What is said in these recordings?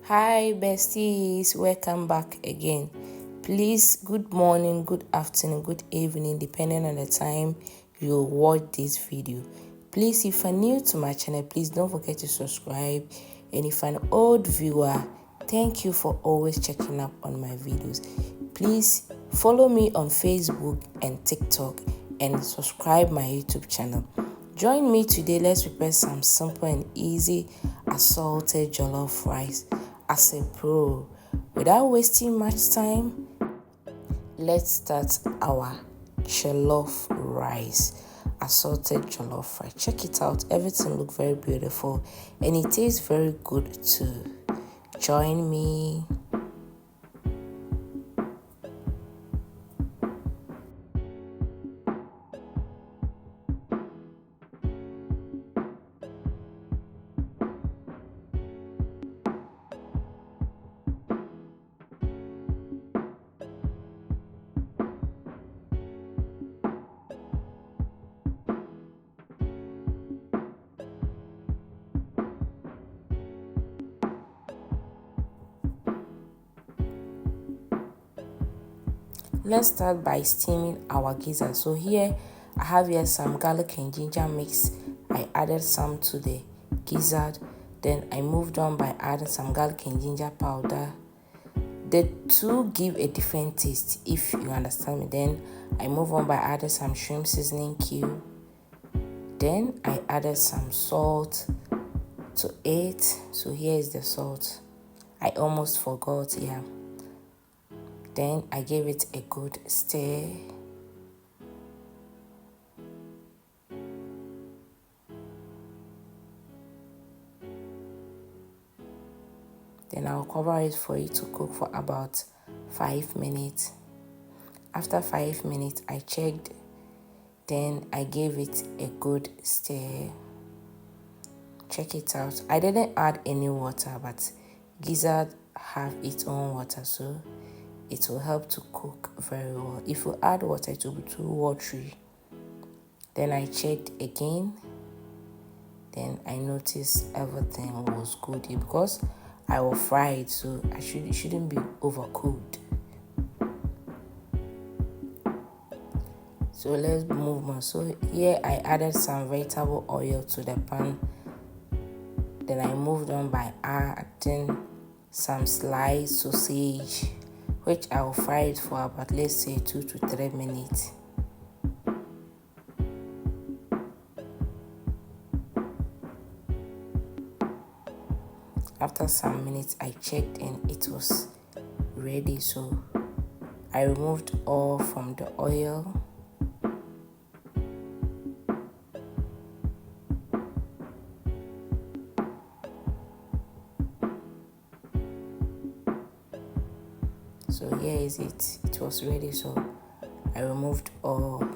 Hi, besties, welcome back again. Please, good morning, good afternoon, good evening, depending on the time you watch this video. Please, if you're new to my channel, please don't forget to subscribe. And if you're an old viewer, thank you for always checking up on my videos. Please follow me on Facebook and TikTok and subscribe my YouTube channel. Join me today. Let's prepare some simple and easy assorted jollof rice as a pro. Without wasting much time, let's start our jollof rice, assorted jollof rice. Check it out. Everything looks very beautiful and it tastes very good too. Join me. Let's start by steaming our gizzard. So here I have some garlic and ginger mix. I added some to the gizzard. Then I moved on by adding some garlic and ginger powder. The two give a different taste, if you understand me. Then I move on by adding some shrimp seasoning cube. Then I added some salt to it. So here is the salt. I almost forgot, yeah. Then I gave it a good stir. Then I'll cover it for it to cook for about 5 minutes. After 5 minutes, I checked. Then I gave it a good stir. Check it out. I didn't add any water, but gizzard have its own water, so it will help to cook very well. If you add water, it will be too watery. Then I checked again. Then I noticed everything was good because I will fry it, so it shouldn't be overcooked. So let's move on. So here I added some vegetable oil to the pan. Then I moved on by adding some sliced sausage, which I will fry it for about, let's say, 2 to 3 minutes. After some minutes, I checked and it was ready. So I removed all from the oil. So here is it. It was ready, so I removed all.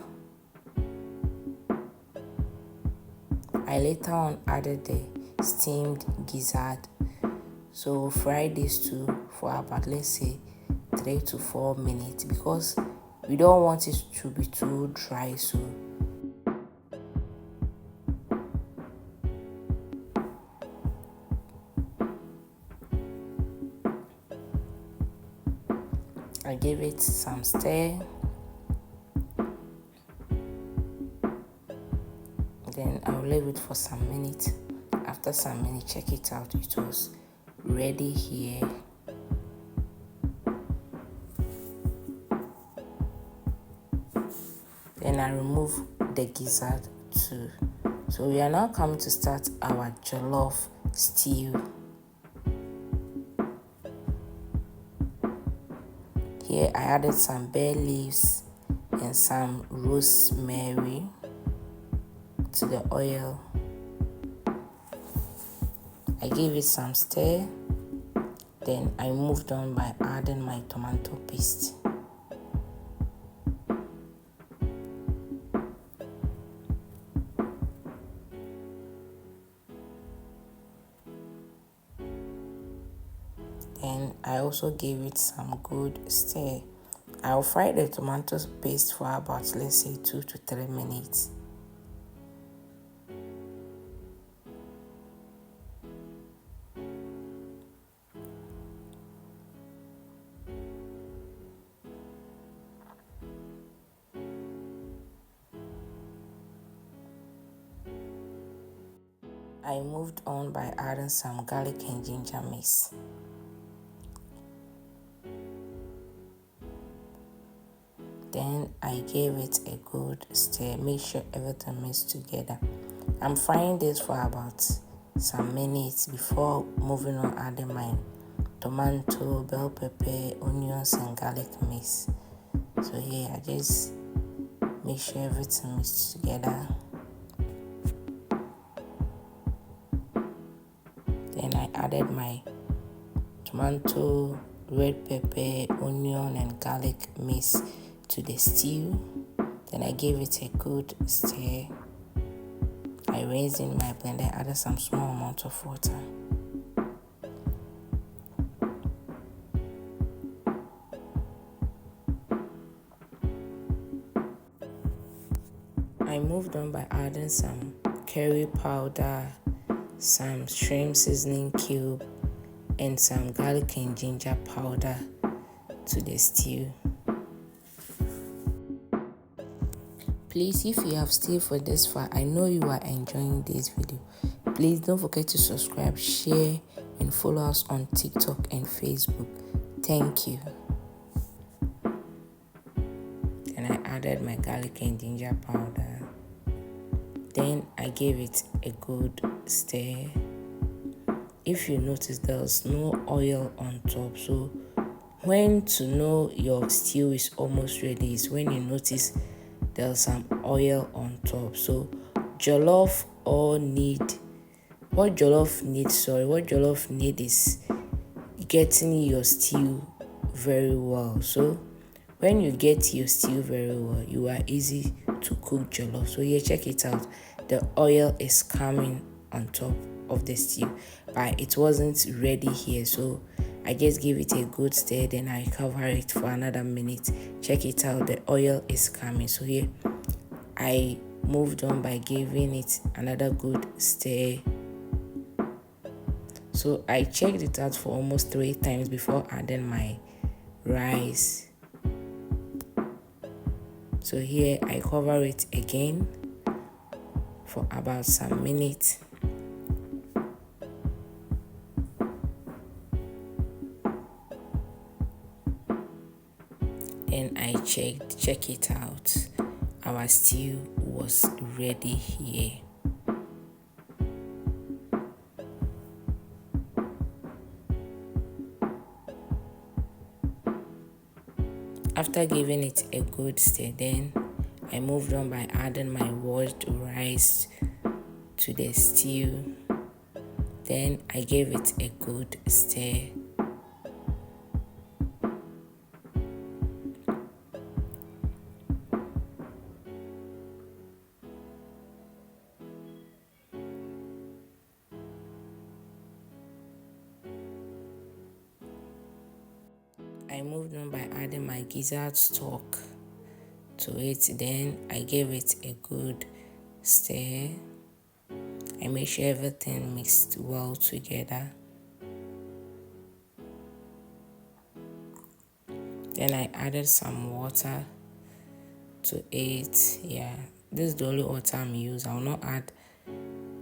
I later on added the steamed gizzard. So fry these two for about, let's say, 3 to 4 minutes because we don't want it to be too dry. So I gave it some stir. Then I'll leave it for some minutes. After some minutes, check it out. It was ready here. Then I remove the gizzard too. So we are now coming to start our jollof stew. Here I added some bay leaves and some rosemary to the oil. I gave it some stir. Then I moved on by adding my tomato paste. And I also gave it some good stir. I'll fry the tomato paste for about, let's say, 2 to 3 minutes. I moved on by adding some garlic and ginger mix. Then I gave it a good stir. Make sure everything mixed together. I'm frying this for about some minutes before moving on adding my tomato, bell pepper, onions and garlic mix. So here I just make sure everything mixed together. Then I added my tomato, red pepper, onion and garlic mix to the stew. Then I gave it a good stir. I rinsed in my blender, added some small amount of water. I moved on by adding some curry powder, some shrimp seasoning cube, and some garlic and ginger powder to the stew. Please, if you have stayed for this far, I know you are enjoying this video. Please don't forget to subscribe, share, and follow us on TikTok and Facebook. Thank you. And I added my garlic and ginger powder. Then I gave it a good stir. If you notice, there's no oil on top. So when to know your stew is almost ready is when you notice there's some oil on top. So what jollof need is getting your stew very well. So when you get your stew very well, you are easy to cook jollof. So here, check it out. The oil is coming on top of the stew, but it wasn't ready here. So I just give it a good stir, then I cover it for another minute. Check it out, the oil is coming. So here I moved on by giving it another good stir. So I checked it out for almost 3 times before adding my rice. So here I cover it again for about some minutes. Then I check it out. Our stew was ready here. After giving it a good stir, then I moved on by adding my washed rice to the stew. Then I gave it a good stir. I moved on by adding my gizzard stock to it. Then I gave it a good stir. I made sure everything mixed well together. Then I added some water to it. Yeah, this is the only water I'm using. I will not add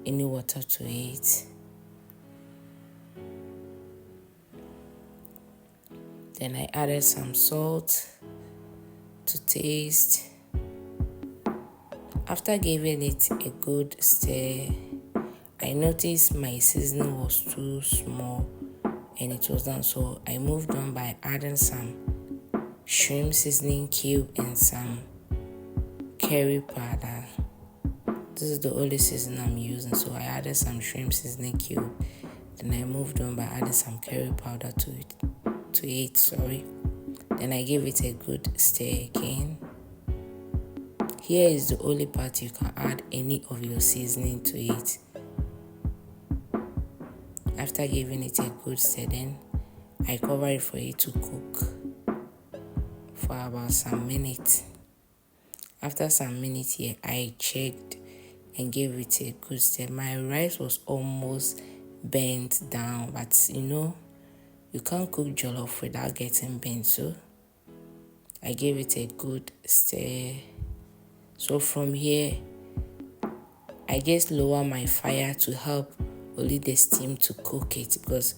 any water to it. Then I added some salt to taste. After giving it a good stir, I noticed my seasoning was too small and it was done. So I moved on by adding some shrimp seasoning cube and some curry powder. This is the only seasoning I'm using, so I added some shrimp seasoning cube. Then I moved on by adding some curry powder to it. Then I gave it a good stir again. Here is the only part you can add any of your seasoning to it. After giving it a good stir, then I cover it for it to cook for about some minutes. After some minutes here, I checked and gave it a good stir. My rice was almost bent down, but you can't cook jollof without getting bent, so I gave it a good stir. So from here, I just lower my fire to help only the steam to cook it, because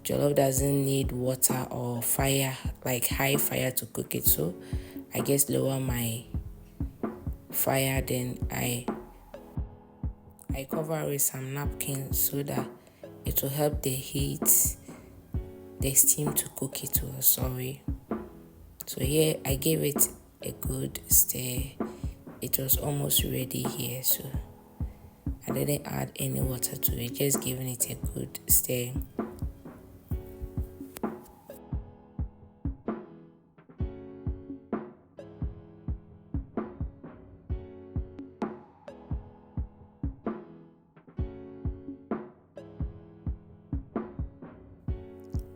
jollof doesn't need water or fire, like high fire, to cook it. So I just lower my fire, then I cover with some napkins so that it will help the heat, the steam, to cook it well. Sorry. So here I gave it a good stir. It was almost ready here, so I didn't add any water to it, just giving it a good stir.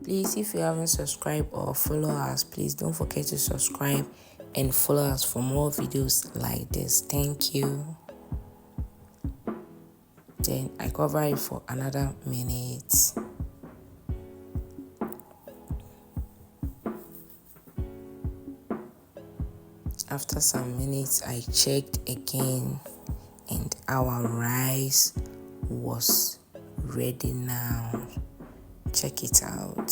Please, if you haven't subscribed or follow us, please don't forget to subscribe and follow us for more videos like this. Thank you. Then I cover it for another minute. After some minutes, I checked again, and our rice was ready now. Check it out.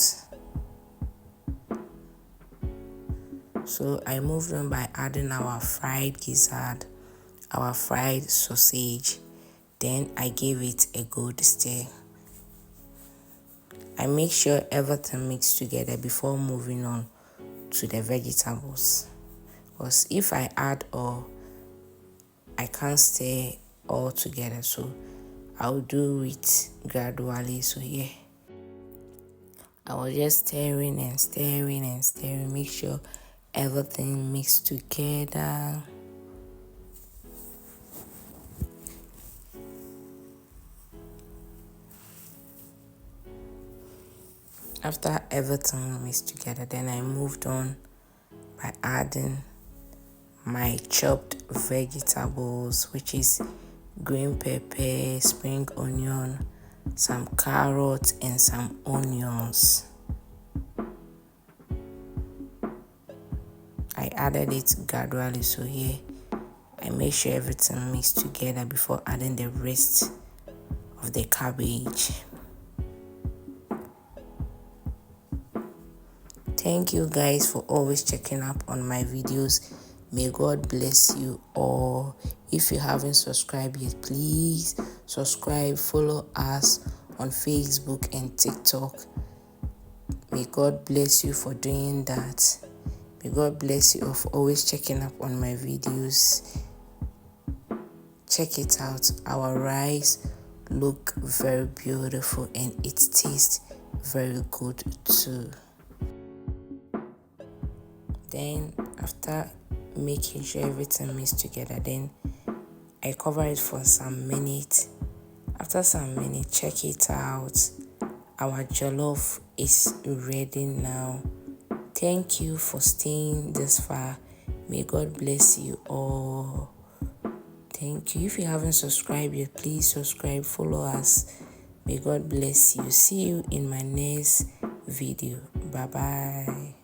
So I moved on by adding our fried gizzard, our fried sausage. Then I gave it a good stir. I make sure everything mixed together before moving on to the vegetables, because if I add all, I can't stir all together, so I'll do it gradually. So here I was just stirring and stirring and stirring, make sure everything mixed together. After everything mixed together, then I moved on by adding my chopped vegetables, which is green pepper, spring onion, some carrots, and some onions. I added it gradually, so here I make sure everything mixed together before adding the rest of the cabbage. Thank you guys for always checking up on my videos. May God bless you all. If you haven't subscribed yet, please subscribe, follow us on Facebook and TikTok. May God bless you for doing that. May God bless you for always checking up on my videos. Check it out. Our rice look very beautiful and it tastes very good too. Then after making sure everything mixed together, then I cover it for some minutes. After some minutes, check it out. Our jollof is ready now. Thank you for staying this far. May God bless you all. Thank you. If you haven't subscribed yet, please subscribe, follow us. May God bless you. See you in my next video. Bye bye.